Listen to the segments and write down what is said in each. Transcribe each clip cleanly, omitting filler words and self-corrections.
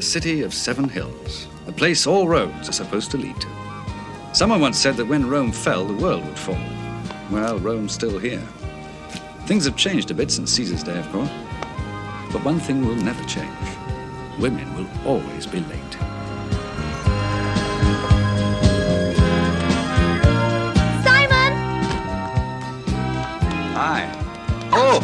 city of 7 hills, a place all roads are supposed to lead to. Someone once said that when Rome fell, the world would fall. Well, Rome's still here. Things have changed a bit since Caesar's day, of course. But one thing will never change. Women will always be late. Simon! Hi. Oh!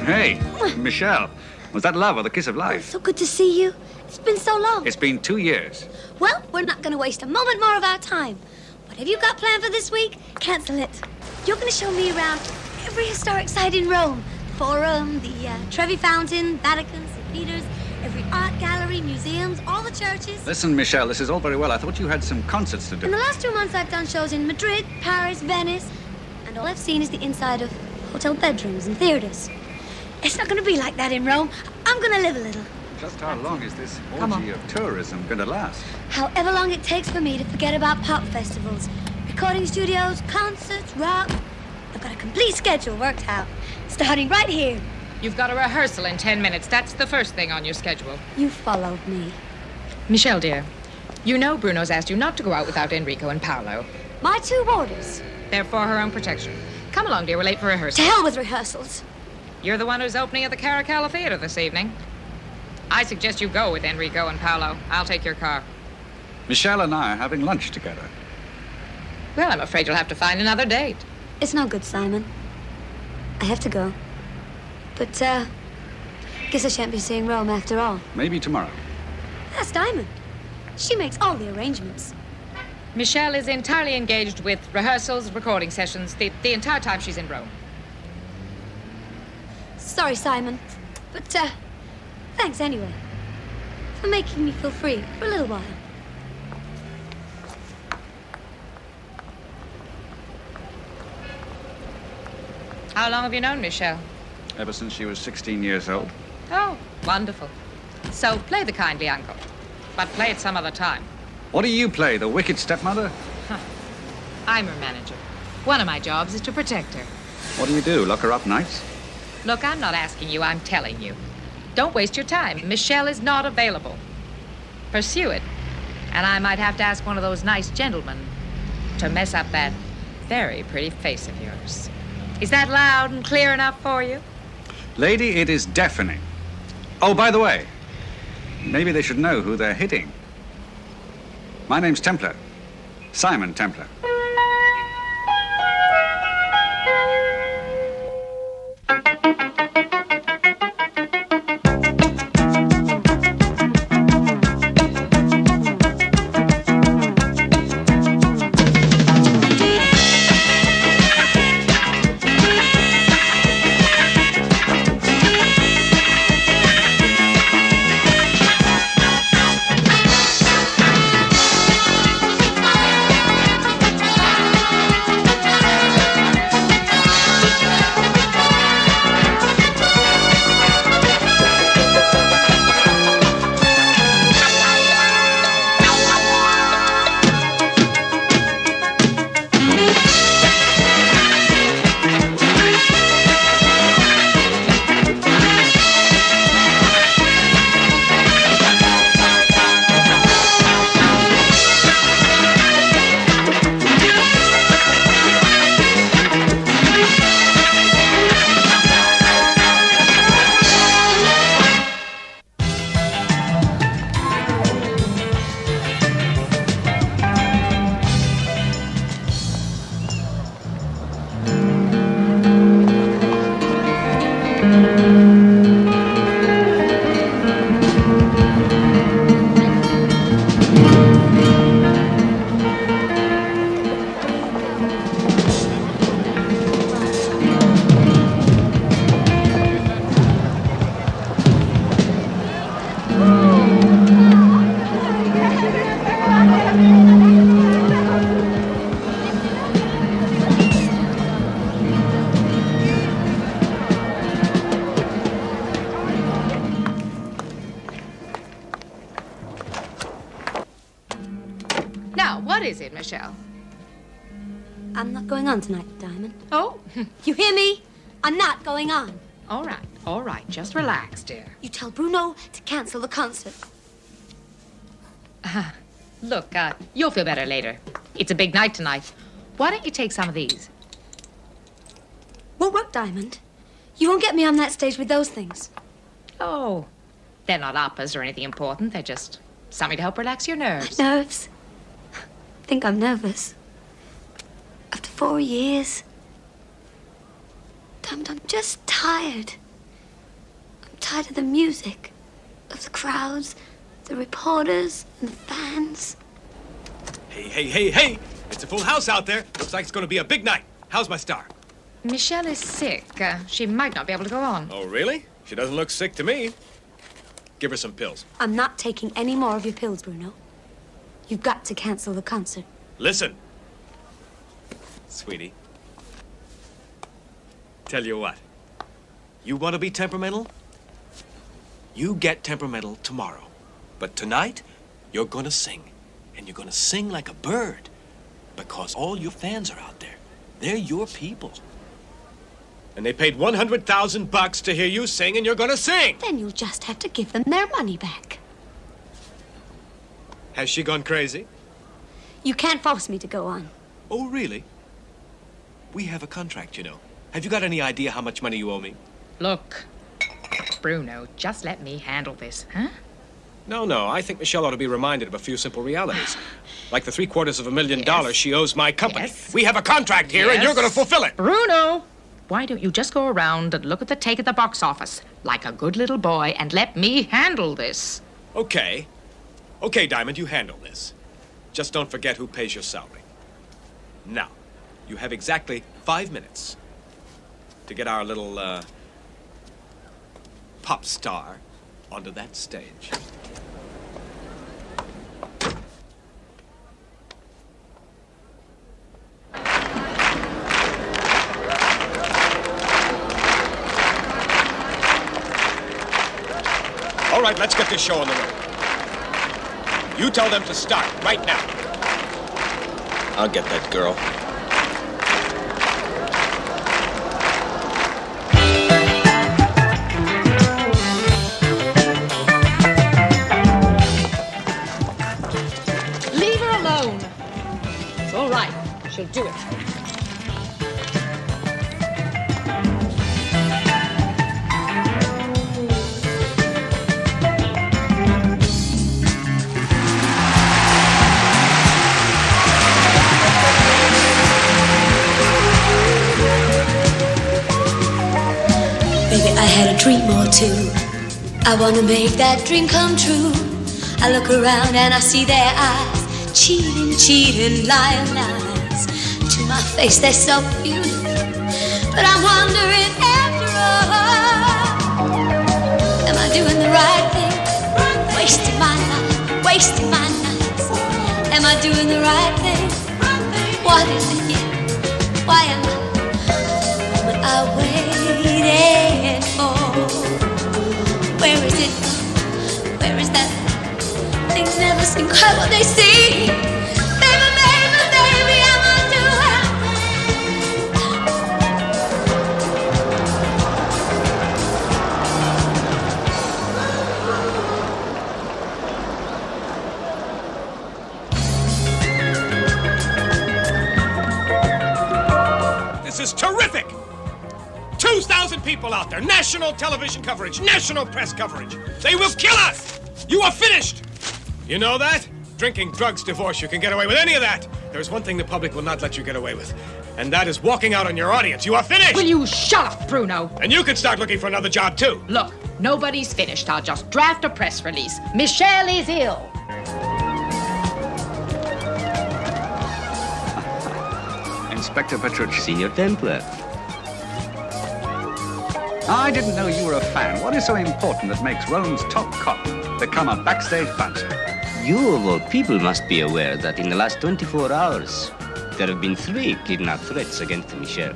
Hey, Michelle. Was that love or the kiss of life? So good to see you. It's been so long. It's been 2 years. Well, we're not going to waste a moment more of our time. What have you got planned for this week? Cancel it. You're going to show me around every historic site in Rome. Forum, the Trevi Fountain, Vatican, St. Peter's, every art gallery, museums, all the churches. Listen, Michelle, this is all very well. I thought you had some concerts to do. In the last 2 months, I've done shows in Madrid, Paris, Venice, and all I've seen is the inside of hotel bedrooms and theaters. It's not going to be like that in Rome. I'm going to live a little. Just how long is this orgy of tourism going to last? However long it takes for me to forget about pop festivals, recording studios, concerts, rock. I've got a complete schedule worked out, starting right here. You've got a rehearsal in 10 minutes. That's the first thing on your schedule. You followed me. Michelle, dear, you know Bruno's asked you not to go out without Enrico and Paolo. My 2 orders. They're for her own protection. Come along, dear. We're late for To rehearsal. hell with rehearsals. You're the one who's opening at the Caracalla Theater this evening. I suggest you go with Enrico and Paolo. I'll take your car. Michelle and I are having lunch together. Well, I'm afraid you'll have to find another date. It's no good, Simon. I have to go. But, guess I shan't be seeing Rome after all. Maybe tomorrow. That's Diamond. She makes all the arrangements. Michelle is entirely engaged with rehearsals, recording sessions, the entire time she's in Rome. Sorry, Simon. But, thanks anyway. For making me feel free for a little while. How long have you known Michelle? Ever since she was 16 years old. Oh, wonderful. So play the kindly uncle, but play it some other time. What do you play, the wicked stepmother? I'm her manager. One of my jobs is to protect her. What do you do, lock her up nights? Look, I'm not asking you, I'm telling you. Don't waste your time. Michelle is not available. Pursue it, and I might have to ask one of those nice gentlemen to mess up that very pretty face of yours. Is that loud and clear enough for you? Lady, it is deafening. Oh, by the way, maybe they should know who they're hitting. My name's Templar. Simon Templar. What is it, Michelle? I'm not going on tonight, Diamond. Oh, You hear me? I'm not going on. all right. All right, just relax, dear. You tell Bruno to cancel the concert. Look, you'll feel better later. It's a big night tonight. Why don't you take some of these? Won't work, Diamond. You won't get me on that stage with those things. Oh, they're not operas or anything important. They're just something to help relax your nerves. Nerves? I think I'm nervous. After 4 years. Diamond, I'm just tired. I'm tired of the music, of the crowds, the reporters, and the fans. Hey! It's a full house out there. Looks like it's going to be a big night. How's my star? Michelle is sick. She might not be able to go on. Oh, really? She doesn't look sick to me. Give her some pills. I'm not taking any more of your pills, Bruno. You've got to cancel the concert. Listen. Sweetie. Tell you what. You want to be temperamental? You get temperamental tomorrow. But tonight, you're going to sing. And you're going to sing like a bird. Because all your fans are out there. They're your people. And they paid $100,000 to hear you sing, and you're going to sing. Then you'll just have to give them their money back. Has she gone crazy? You can't force me to go on. Oh, really? We have a contract, you know. Have you got any idea how much money you owe me? Look, Bruno, just let me handle this, huh? No. I think Michelle ought to be reminded of a few simple realities. Like the $750,000 she owes my company. Yes. We have a contract here, and you're going to fulfill it. Bruno, why don't you just go around and look at the take at the box office like a good little boy and let me handle this? Okay, Diamond, you handle this. Just don't forget who pays your salary. Now, you have exactly 5 minutes to get our little, pop star onto that stage. All right, let's get this show on the road. You tell them to start right now. I'll get that girl. Leave her alone. It's all right. She'll do it. Baby, I had a dream or two. I wanna make that dream come true. I look around and I see their eyes, cheating, lying lies. To my face, they're so beautiful, but I'm wondering after all, am I doing the right thing? Wasting my life, wasting my nights. Am I doing the right thing? What is it? Why am I? What I waited for? Where is it? Where is that? Things never seem quite what they seem. Baby, am I doing? This is terrific! 2,000 people out there, national television coverage, national press coverage. They will kill us! You are finished! You know that? Drinking, drugs, divorce, you can get away with any of that. There's one thing the public will not let you get away with, and that is walking out on your audience. You are finished! Will you shut up, Bruno? And you can start looking for another job, too. Look, nobody's finished. I'll just draft a press release. Michelle is ill. Inspector Petrucci. Senior Templar. I didn't know you were a fan. What is so important that makes Rome's top cop become a backstage bouncer? You of all people must be aware that in the last 24 hours, there have been 3 kidnap threats against Michelle.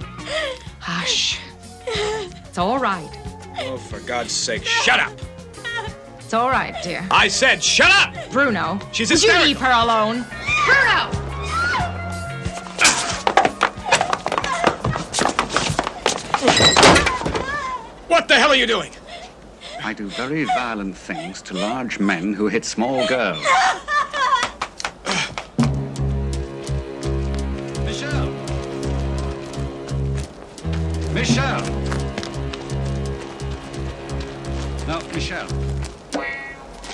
Hush. It's all right. Oh, for God's sake, shut up! It's all right, dear. I said shut up! Bruno, She's would you hysterical. leave her alone? Bruno! What the hell are you doing? I do very violent things to large men who hit small girls. Michelle! Michelle! No, Michelle.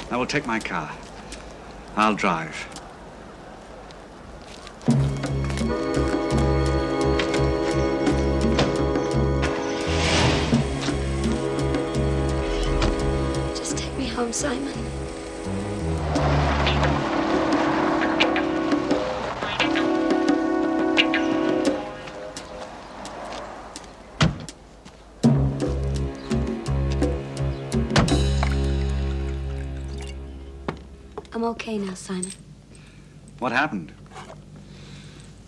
I will take my car. I'll drive. Just take me home, Simon. I'm okay now, Simon. What happened?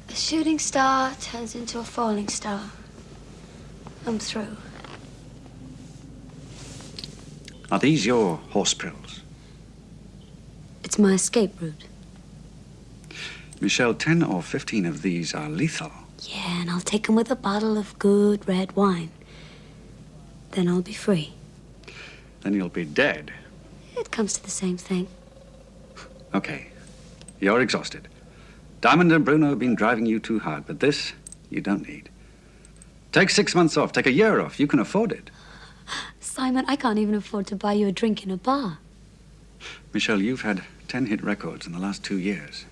A shooting star turns into a falling star. I'm through. Are these your horse pills? It's my escape route. Michelle, 10 or 15 of these are lethal. Yeah, and I'll take them with a bottle of good red wine. Then I'll be free. Then you'll be dead. It comes to the same thing. Okay. You're exhausted. Diamond and Bruno have been driving you too hard, but this you don't need. Take 6 months off. Take a year off. You can afford it. Simon, I can't even afford to buy you a drink in a bar. Michelle, you've had 10 hit records in the last 2 years.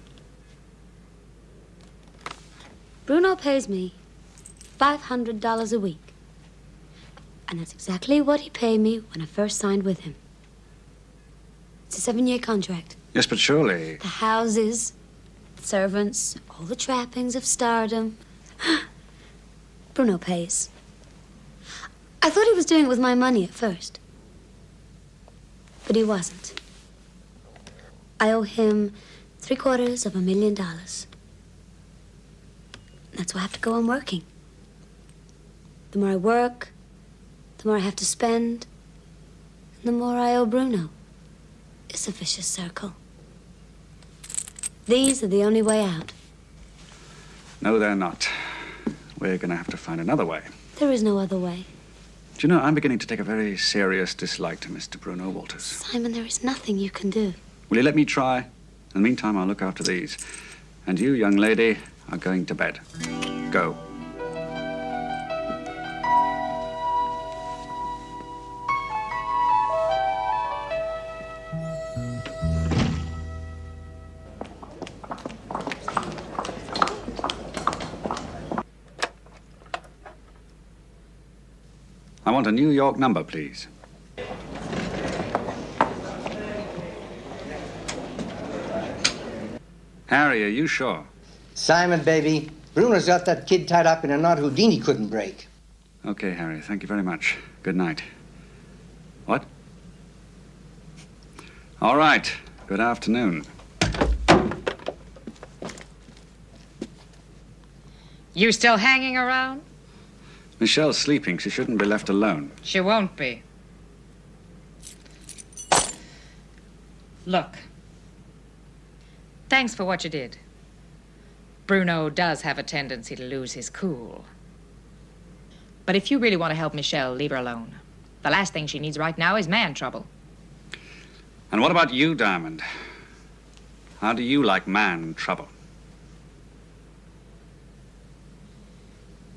Bruno pays me $500 a week. And that's exactly what he paid me when I first signed with him. It's a 7-year contract. Yes, but surely... The houses, servants, all the trappings of stardom. Bruno pays. I thought he was doing it with my money at first. But he wasn't. I owe him $750,000. That's why I have to go on working. The more I work, the more I have to spend, and the more I owe Bruno. It's a vicious circle. These are the only way out. No, they're not. We're going to have to find another way. There is no other way. Do you know, I'm beginning to take a very serious dislike to Mr. Bruno Walters. Simon, there is nothing you can do. Will you let me try? In the meantime, I'll look after these. And you, young lady, are going to bed. Go. I want a New York number, please. Harry, are you sure? Simon, baby, Bruno's got that kid tied up in a knot Houdini couldn't break. Okay, Harry, thank you very much. Good night. What? All right. Good afternoon. You still hanging around? Michelle's sleeping. She shouldn't be left alone. She won't be. Look. Thanks for what you did. Bruno does have a tendency to lose his cool. But if you really want to help Michelle, leave her alone. The last thing she needs right now is man trouble. And what about you, Diamond? How do you like man trouble?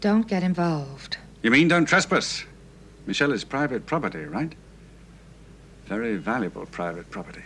Don't get involved. You mean don't trespass? Michelle is private property, right? Very valuable private property.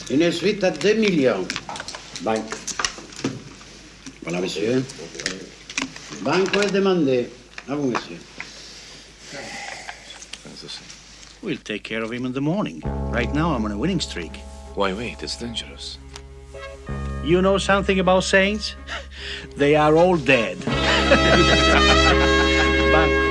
Une suite à 2 millions. Banque. Voilà, monsieur. Banco est demandé. À vous, monsieur. We'll take care of him in the morning. Right now, I'm on a winning streak. Why wait? It's dangerous. You know something about saints? They are all dead. Banco.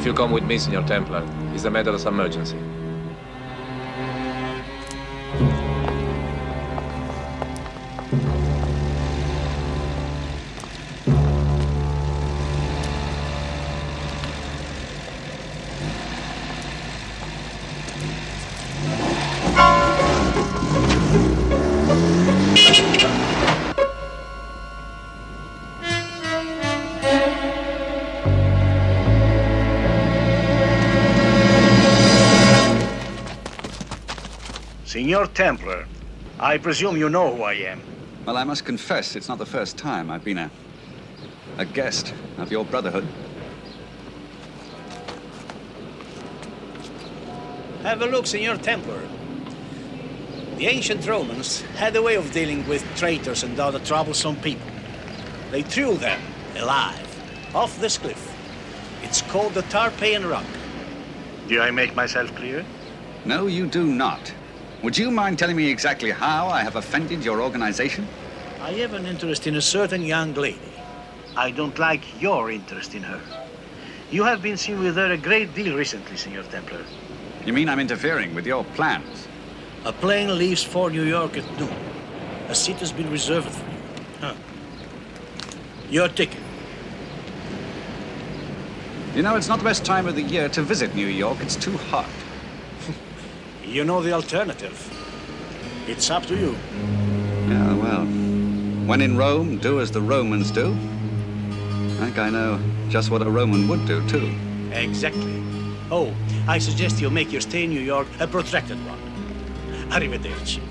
you come with me, Signor Templar, it's a matter of emergency. Signor Templar, I presume you know who I am. Well, I must confess, it's not the first time I've been a guest of your brotherhood. Have a look, Signor Templar. The ancient Romans had a way of dealing with traitors and other troublesome people. They threw them, alive, off this cliff. It's called the Tarpeian Rock. Do I make myself clear? No, you do not. Would you mind telling me exactly how I have offended your organization? I have an interest in a certain young lady. I don't like your interest in her. You have been seen with her a great deal recently, Signor Templar. You mean I'm interfering with your plans? A plane leaves for New York at noon. A seat has been reserved for you. Huh. Your ticket. You know, it's not the best time of the year to visit New York. It's too hot. You know the alternative. It's up to you. Yeah, well, when in Rome, do as the Romans do. I think I know just what a Roman would do, too. Exactly. Oh, I suggest you make your stay in New York a protracted one. Arrivederci.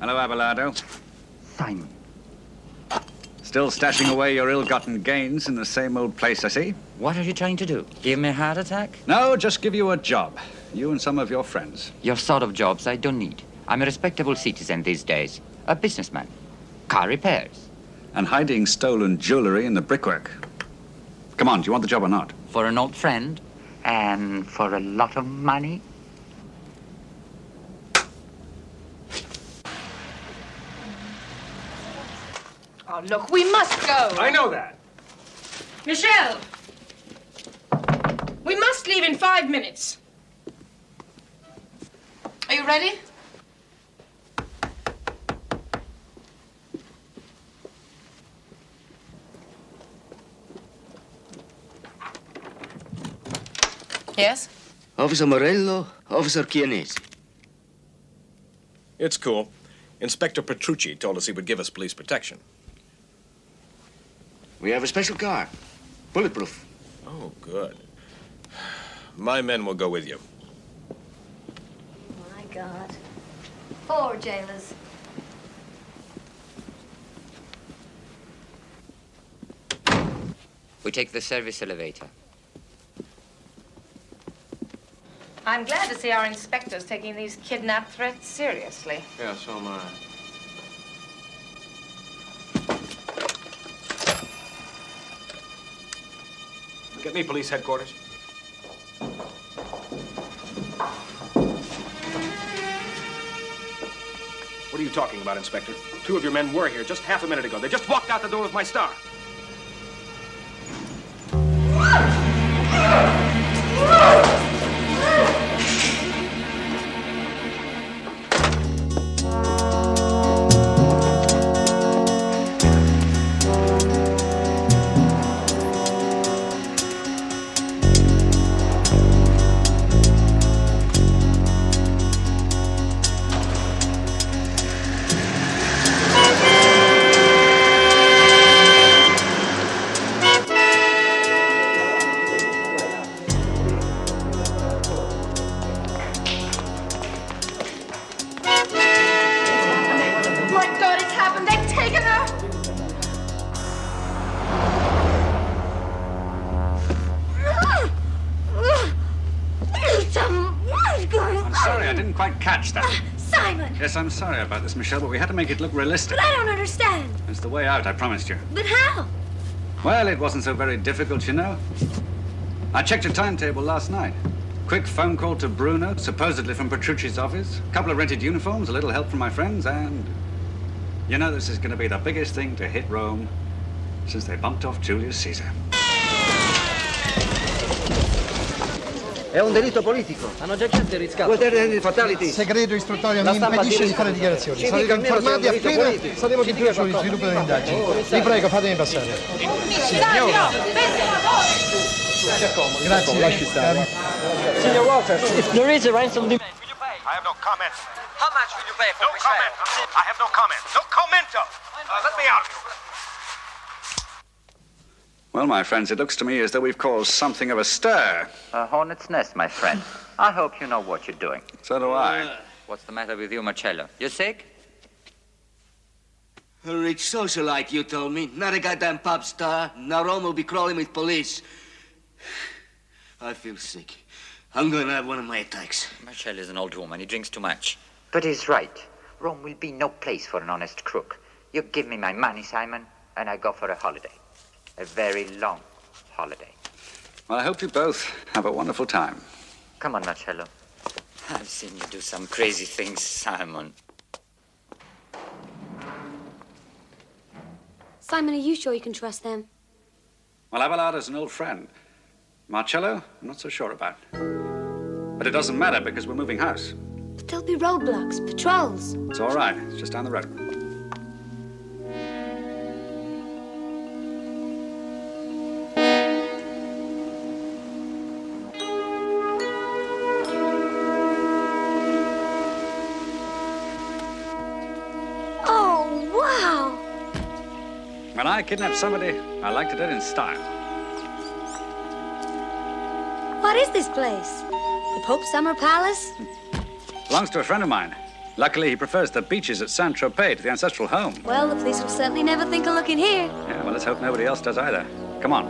Hello, Abelardo. Simon. Still stashing away your ill-gotten gains in the same old place, I see. What are you trying to do? Give me a heart attack? No, just give you a job. You and some of your friends. Your sort of jobs I don't need. I'm a respectable citizen these days. A businessman. Car repairs. And hiding stolen jewelry in the brickwork. Come on, do you want the job or not? For an old friend. And for a lot of money. Oh, look, we must go. I know that. Michelle! We must leave in 5 minutes. Are you ready? Yes? Officer Morello, Officer Chianesi. It's cool. Inspector Petrucci told us he would give us police protection. We have a special car. Bulletproof. Oh, good. My men will go with you. My God. 4 jailers. We take the service elevator. I'm glad to see our inspectors taking these kidnap threats seriously. Yeah, so am I. Get me police headquarters. What are you talking about, Inspector? 2 of your men were here just half a minute ago. They just walked out the door with my star. quite catch that. Simon! Yes, I'm sorry about this, Michelle, but we had to make it look realistic. But I don't understand. It's the way out, I promised you. But how? Well, it wasn't so very difficult, you know. I checked your timetable last night. Quick phone call to Bruno, supposedly from Petrucci's office. A couple of rented uniforms, a little help from my friends, and... You know, this is going to be the biggest thing to hit Rome since they bumped off Julius Caesar. È un delitto politico. Hanno già chiesto il riscatto. fatality. Segreto istruttorio mi impedisce di fare dichiarazioni. Saremo informati appena saremo di più sullo sviluppo delle indagini. Vi prego, fatemi passare. Grazie, lasci stare. Signor Walters, if there is a ransom demand, will you pay? I have no comment. How much will you pay for No comment. I have no comment. No commento. Let me out of here. Well, my friends, it looks to me as though we've caused something of a stir. A hornet's nest, my friend. I hope you know what you're doing. So do I. What's the matter with you, Marcello? You sick? A rich socialite, you told me. Not a goddamn pop star. Now Rome will be crawling with police. I feel sick. I'm gonna have one of my attacks. Marcello is an old woman. He drinks too much. But he's right. Rome will be no place for an honest crook. You give me my money, Simon, and I go for a holiday. A very long holiday. Well, I hope you both have a wonderful time. Come on, Marcello. I've seen you do some crazy things, Simon. Simon, are you sure you can trust them? Well, Abelardo's an old friend. Marcello, I'm not so sure about. But it doesn't matter because we're moving house. But there'll be roadblocks, patrols. It's all right. It's just down the road. When I kidnap somebody, I like to do it in style. What is this place? The Pope's Summer Palace? Belongs to a friend of mine. Luckily, he prefers the beaches at Saint-Tropez to the ancestral home. Well, the police will certainly never think of looking here. Yeah, well, let's hope nobody else does either. Come on.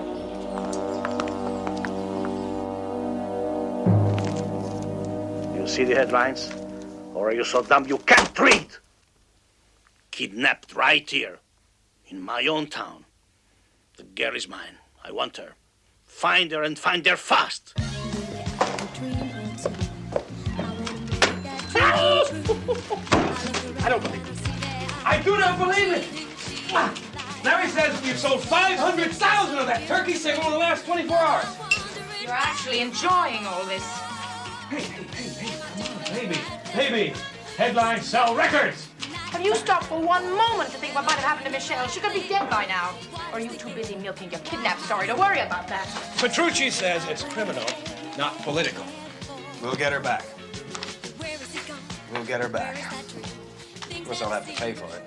You see the headlines? Or are you so dumb you can't read? Kidnapped right here. In my own town. The girl is mine. I want her. Find her and find her fast. I don't believe it. I do not believe it. Larry says we've sold 500,000 of that turkey single in the last 24 hours. You're actually enjoying all this. Hey, come on, baby. Headlines sell records. Have you stopped for one moment to think what might have happened to Michelle? She could be dead by now. Or are you too busy milking your kidnap story to worry about that? Petrucci says it's criminal, not political. We'll get her back. We'll get her back. Of course, I'll have to pay for it.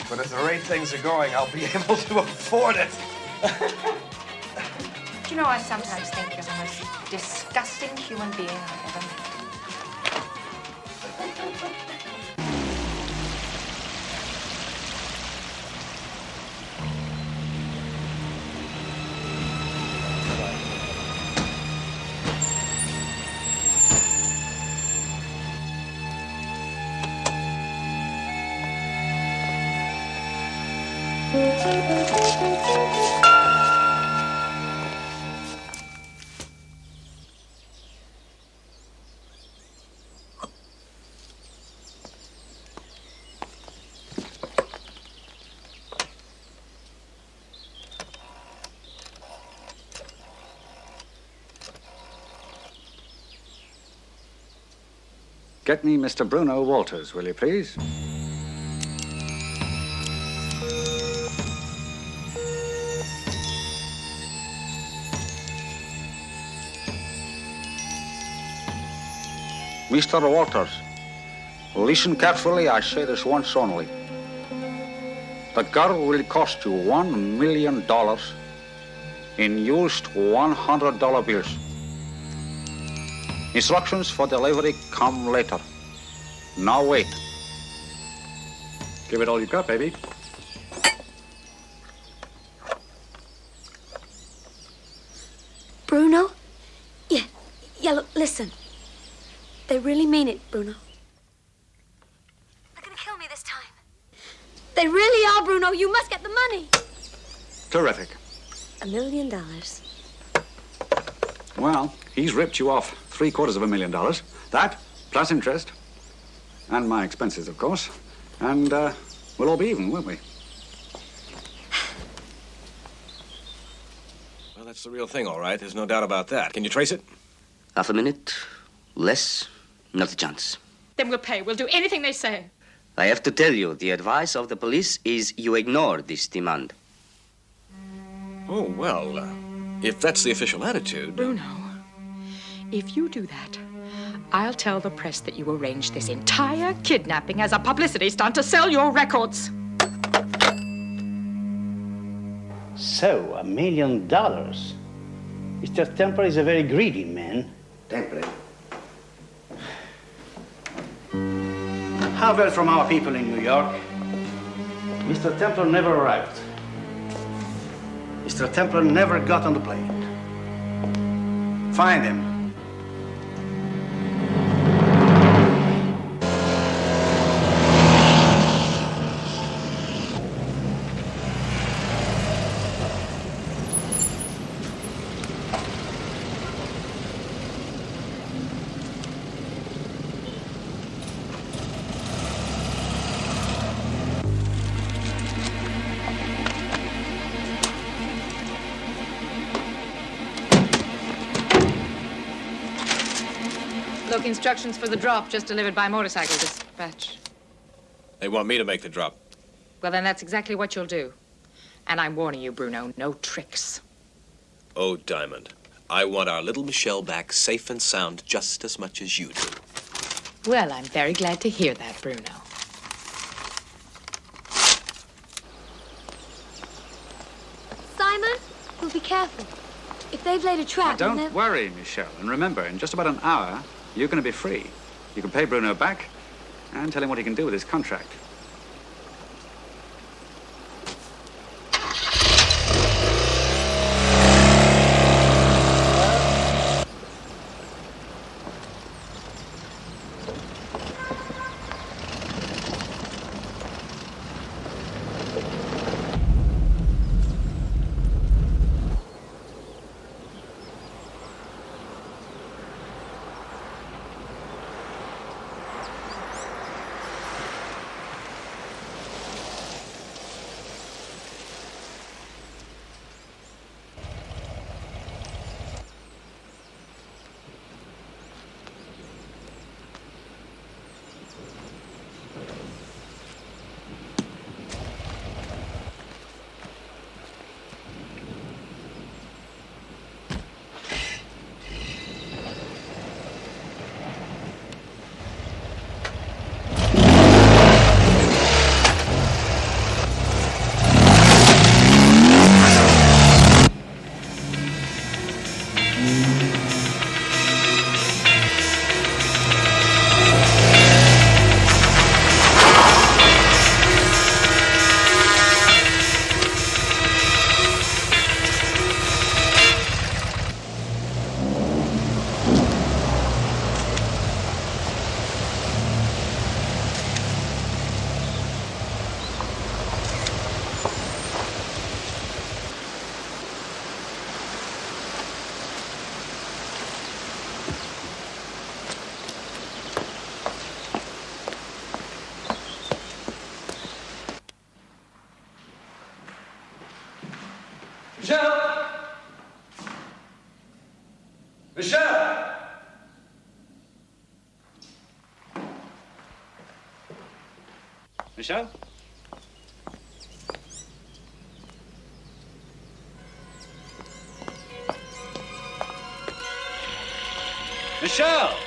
But at the rate things are going, I'll be able to afford it. Do you know, I sometimes think you're the most disgusting human being I ever met. Get me Mr. Bruno Walters, will you please? Mr. Walters, listen carefully, I say this once only. The girl will cost you $1 million in used $100 bills. Instructions for delivery come later. Now wait. Give it all you got, baby. Bruno? Yeah, look, listen. They really mean it, Bruno. They're gonna kill me this time. They really are, Bruno. You must get the money. Terrific. $1 million. Well, he's ripped you off $750,000. That, plus interest. And my expenses, of course. And we'll all be even, won't we? Well, that's the real thing, all right. There's no doubt about that. Can you trace it? Half a minute. Less. Not a chance. Then we'll pay. We'll do anything they say. I have to tell you, the advice of the police is you ignore this demand. Oh, well, if that's the official attitude... Bruno, if you do that, I'll tell the press that you arranged this entire kidnapping as a publicity stunt to sell your records. So, $1 million. Mr. Templar is a very greedy man. Templar. How about from our people in New York? Mr. Templar never arrived. Mr. Templar never got on the plane. Find him. Look, instructions for the drop just delivered by motorcycle dispatch. They want me to make the drop. Well, then that's exactly what you'll do. And I'm warning you, Bruno, no tricks. Oh, Diamond, I want our little Michelle back safe and sound just as much as you do. Well, I'm very glad to hear that, Bruno. Simon, we'll be careful. If they've laid a trap, then Don't worry, Michelle. And remember, in just about an hour, you're going to be free. You can pay Bruno back and tell him what he can do with his contract. Michelle! Michelle! Michelle? Michelle!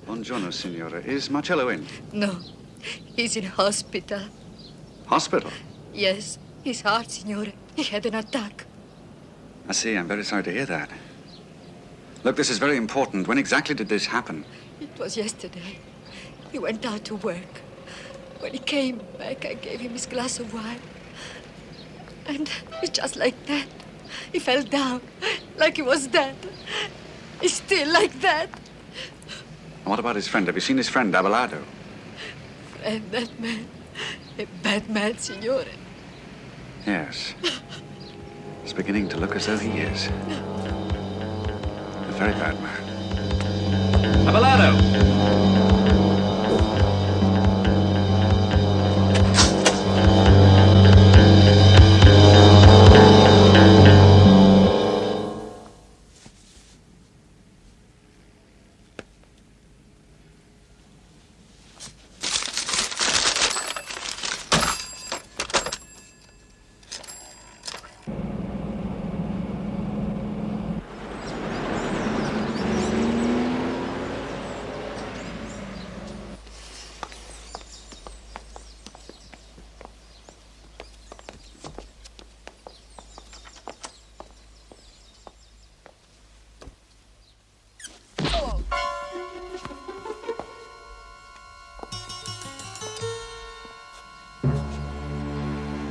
Buongiorno, signora. Is Marcello in? No, he's in hospital. Hospital? Yes, his heart, signore. He had an attack. I see. I'm very sorry to hear that. Look, this is very important. When exactly did this happen? It was yesterday. He went out to work. When he came back, I gave him his glass of wine. And just like that, he fell down, like he was dead. He's still like that. And what about his friend? Have you seen his friend, Abelardo? And that man, a bad man, signore. Yes. It's beginning to look as though he is. A very bad man. Abelardo!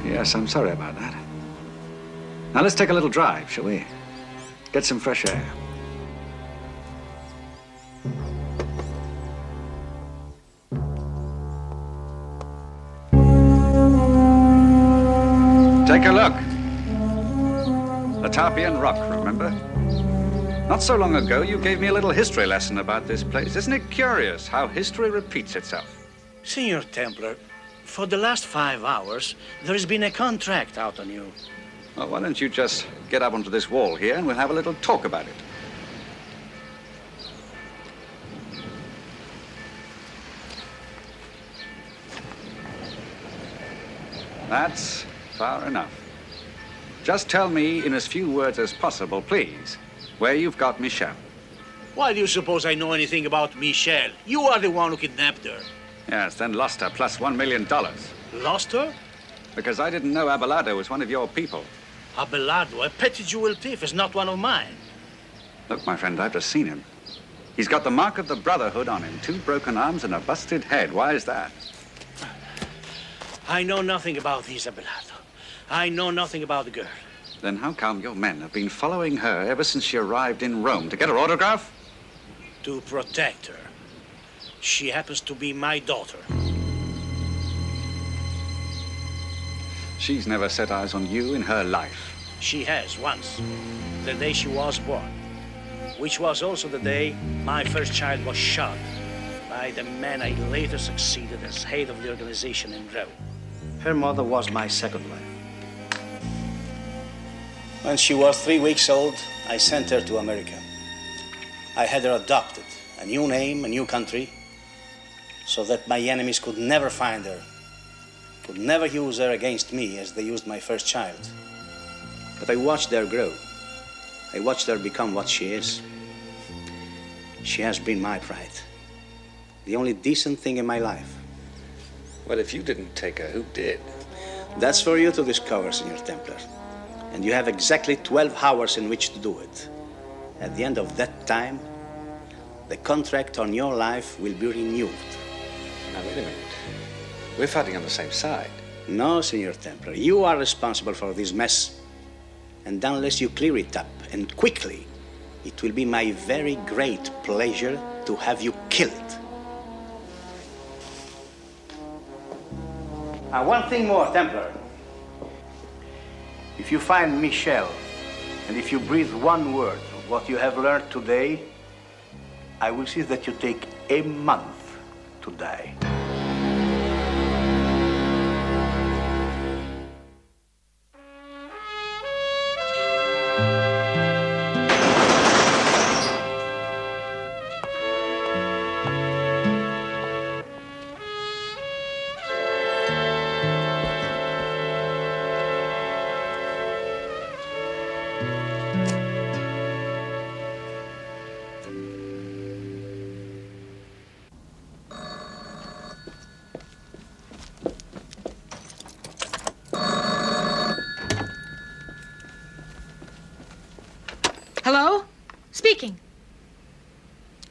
Yes, I'm sorry about that. Now let's take a little drive, shall we? Get some fresh air. Take a look. The Tarpeian Rock, remember? Not so long ago, you gave me a little history lesson about this place. Isn't it curious how history repeats itself? Signor Templar, for the last 5 hours, there has been a contract out on you. Well, why don't you just get up onto this wall here and we'll have a little talk about it. That's far enough. Just tell me in as few words as possible, please, where you've got Michelle. Why do you suppose I know anything about Michelle? You are the one who kidnapped her. Yes, then lost her plus $1 million. Lost her? Because I didn't know Abelardo was one of your people. Abelardo, a petty jewel thief, is not one of mine. Look, my friend, I've just seen him. He's got the mark of the Brotherhood on him, 2 broken arms and a busted head. Why is that? I know nothing about this Abelardo. I know nothing about the girl. Then how come your men have been following her ever since she arrived in Rome? To get her autograph? To protect her. She happens to be my daughter. She's never set eyes on you in her life. She has once, the day she was born, which was also the day my first child was shot by the man I later succeeded as head of the organization in Rome. Her mother was my second wife. When she was 3 weeks old, I sent her to America. I had her adopted, a new name, a new country, so that my enemies could never find her, could never use her against me as they used my first child. But I watched her grow. I watched her become what she is. She has been my pride, the only decent thing in my life. Well, if you didn't take her, who did? That's for you to discover, Signor Templar. And you have exactly 12 hours in which to do it. At the end of that time, the contract on your life will be renewed. Now, wait a minute. We're fighting on the same side. No, Signor Templar. You are responsible for this mess. And unless you clear it up, and quickly, it will be my very great pleasure to have you killed. One thing more, Templar. If you find Michelle, and if you breathe one word of what you have learned today, I will see that you take a month to die.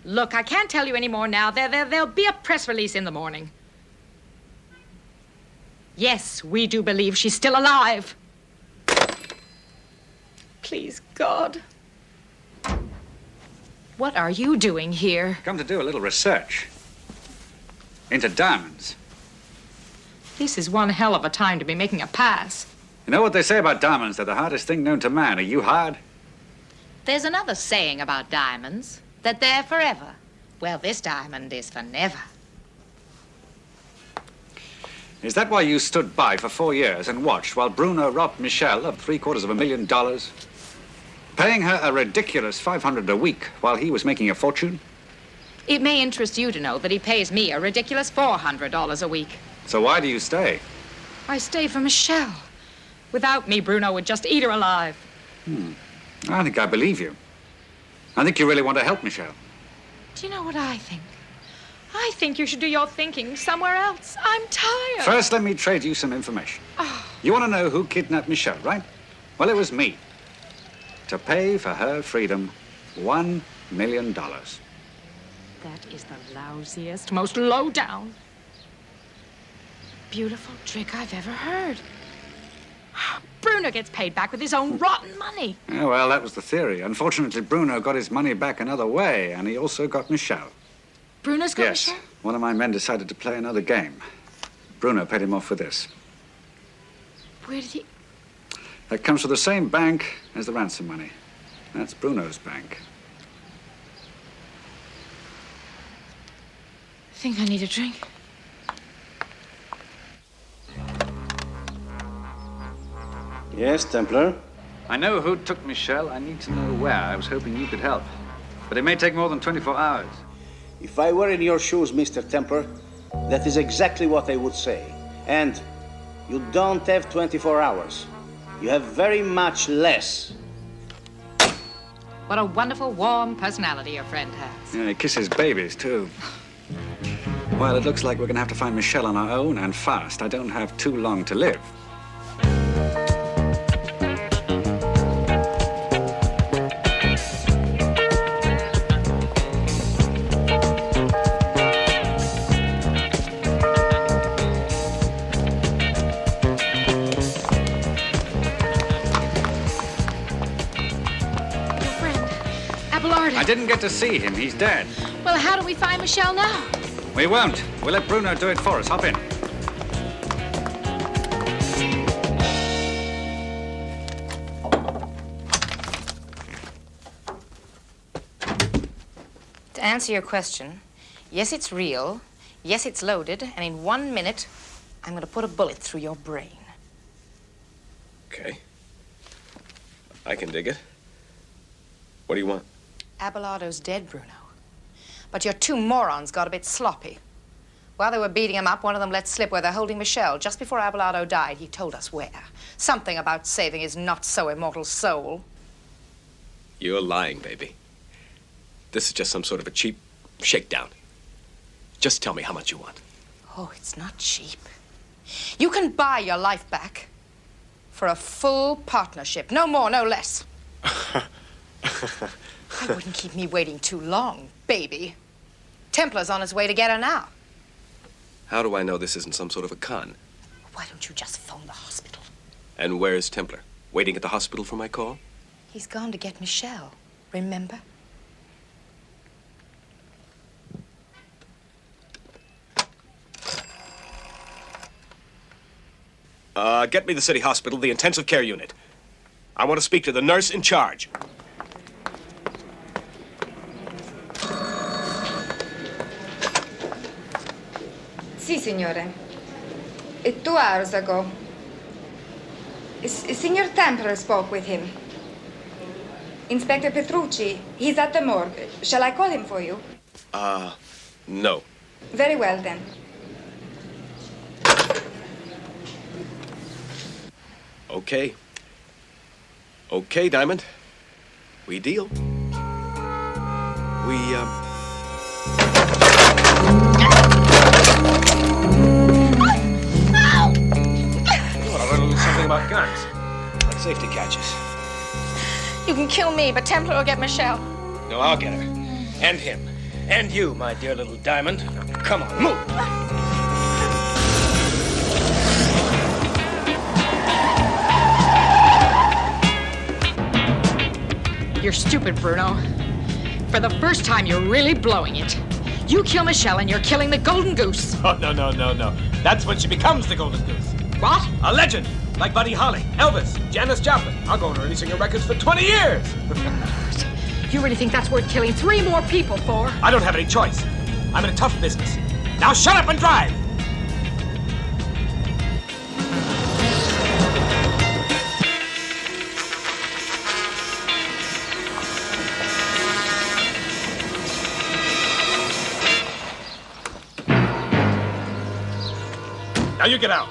Look, I can't tell you any more now. There'll be a press release in the morning. Yes, we do believe she's still alive. Please, God. What are you doing here? Come to do a little research. Into diamonds. This is one hell of a time to be making a pass. You know what they say about diamonds? They're the hardest thing known to man. Are you hard? There's another saying about diamonds, that they're forever. Well, this diamond is for never. Is that why you stood by for 4 years and watched while Bruno robbed Michelle of $750,000? Paying her a ridiculous $500 a week while he was making a fortune? It may interest you to know that he pays me a ridiculous $400 a week. So why do you stay? I stay for Michelle. Without me, Bruno would just eat her alive. I think I believe you. I think you really want to help Michelle. Do you know what I think? I think you should do your thinking somewhere else. I'm tired. First, let me trade you some information. You want to know who kidnapped Michelle, right? Well, it was me. To pay for her freedom, $1 million. That is the lousiest, most low-down, beautiful trick I've ever heard. Bruno gets paid back with his own rotten money. Yeah, well, that was the theory. Unfortunately, Bruno got his money back another way, and he also got Michelle. Bruno's got Yes. Michelle? One of my men decided to play another game. Bruno paid him off with this. Where did he... That comes from the same bank as the ransom money. That's Bruno's bank. Think I need a drink? Yes, Templar? I know who took Michelle. I need to know where. I was hoping you could help. But it may take more than 24 hours. If I were in your shoes, Mr. Templar, that is exactly what I would say. And you don't have 24 hours. You have very much less. What a wonderful, warm personality your friend has. Yeah, he kisses babies, too. Well, it looks like we're going to have to find Michelle on our own and fast. I don't have too long to live. I didn't get to see him. He's dead. Well, how do we find Michelle now? We won't. We'll let Bruno do it for us. Hop in. To answer your question, yes, it's real. Yes, it's loaded. And in 1 minute, I'm going to put a bullet through your brain. Okay. I can dig it. What do you want? Abelardo's dead, Bruno. But your two morons got a bit sloppy. While they were beating him up, one of them let slip where they're holding Michelle. Just before Abelardo died, he told us where. Something about saving his not-so-immortal soul. You're lying, baby. This is just some sort of a cheap shakedown. Just tell me how much you want. Oh, it's not cheap. You can buy your life back for a full partnership. No more, no less. I wouldn't keep me waiting too long, baby. Templar's on his way to get her now. How do I know this isn't some sort of a con? Why don't you just phone the hospital? And where's Templar? Waiting at the hospital for my call? He's gone to get Michelle, remember? Get me the city hospital, the intensive care unit. I want to speak to the nurse in charge. Sì, signore. 2 hours ago. Signor Templar spoke with him. Inspector Petrucci, he's at the morgue. Shall I call him for you? No. Very well, then. Okay. Okay, Diamond. We deal. I learned a little something about guns. Like safety catches. You can kill me, but Templar will get Michelle. No, I'll get her. And him. And you, my dear little diamond. Come on, move. You're stupid, Bruno. For the first time, you're really blowing it. You kill Michelle and you're killing the golden goose. Oh, no. That's when she becomes the golden goose. What? A legend, like Buddy Holly, Elvis, Janis Joplin. I'll go on releasing her records for 20 years. You really think that's worth killing 3 more people for? I don't have any choice. I'm in a tough business. Now shut up and drive! Now you get out.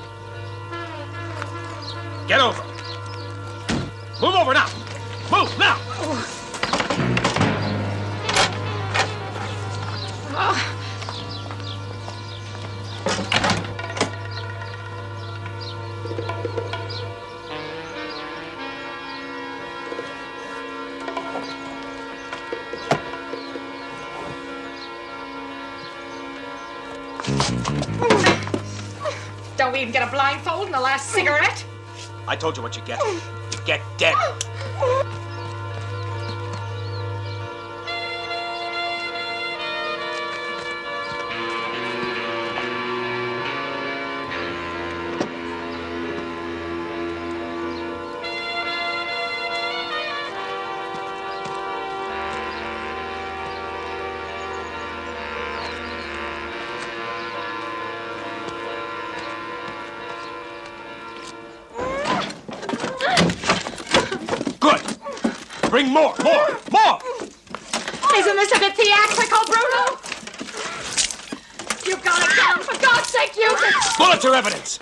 Get over. Move over now. Move now. Don't we even get a blindfold and the last cigarette? I told you what you get. You get dead. Bring more! Isn't this a bit theatrical, Bruno? You've got it down, for God's sake, use it! Bullets are evidence!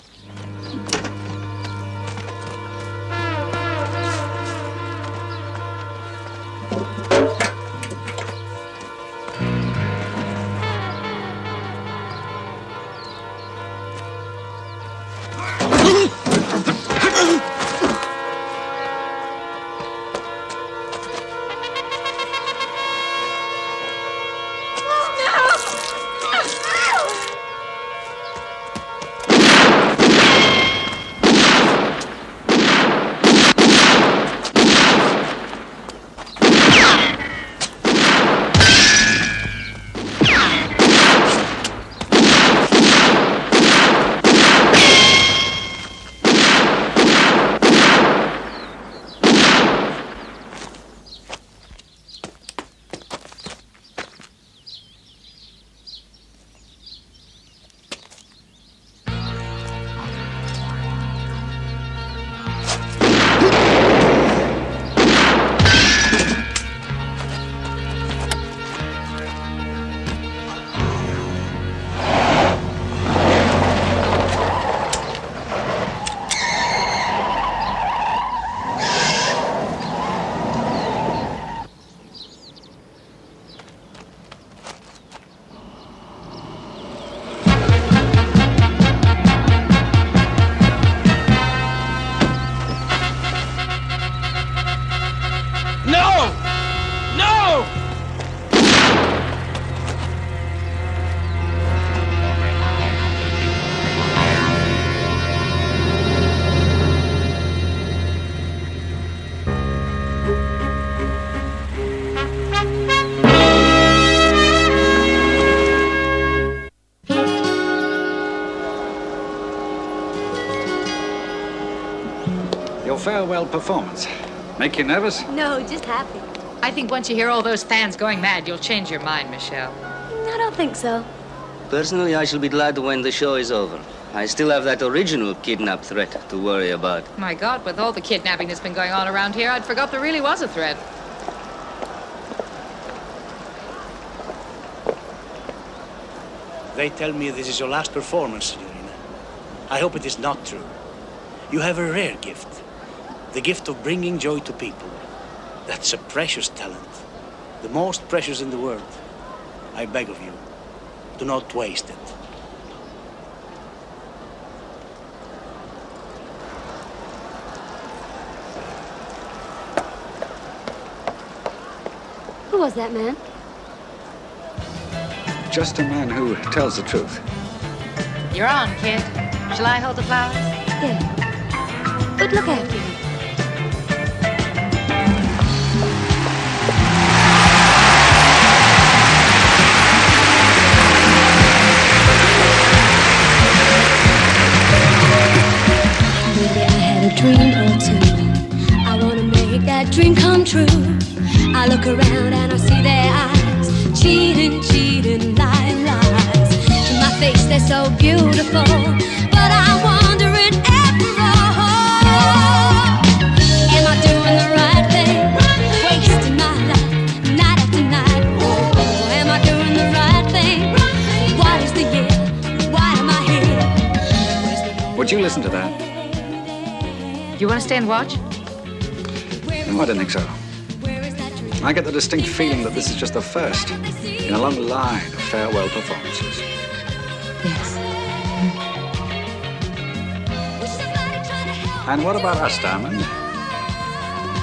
Farewell performance. Make you nervous? No, just happy. I think once you hear all those fans going mad, you'll change your mind, Michelle. I don't think so. Personally, I shall be glad when the show is over. I still have that original kidnap threat to worry about. My God, with all the kidnapping that's been going on around here, I'd forgot there really was a threat. They tell me this is your last performance, Signorina. I hope it is not true. You have a rare gift. The gift of bringing joy to people. That's a precious talent. The most precious in the world. I beg of you, do not waste it. Who was that man? just a man who tells the truth. You're on, kid. Shall I hold the flowers? Yeah. But look after you. Maybe I had a dream or two. I wanna make that dream come true. I look around and I see their eyes, cheating, cheating, lying, lies. To my face, they're so beautiful, but I'm wondering after all, am I doing the right thing? Wasting my life, night after night. Oh, am I doing the right thing? What is the year? Why am I here? Would you listen to that? You want to stay and watch? No, I don't think so. I get the distinct feeling that this is just the first in a long line of farewell performances. Yes. And what about us, Diamond?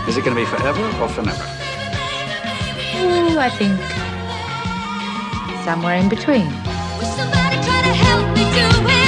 Is it going to be forever or for never? Ooh, I think somewhere in between. Somebody try to help me do it.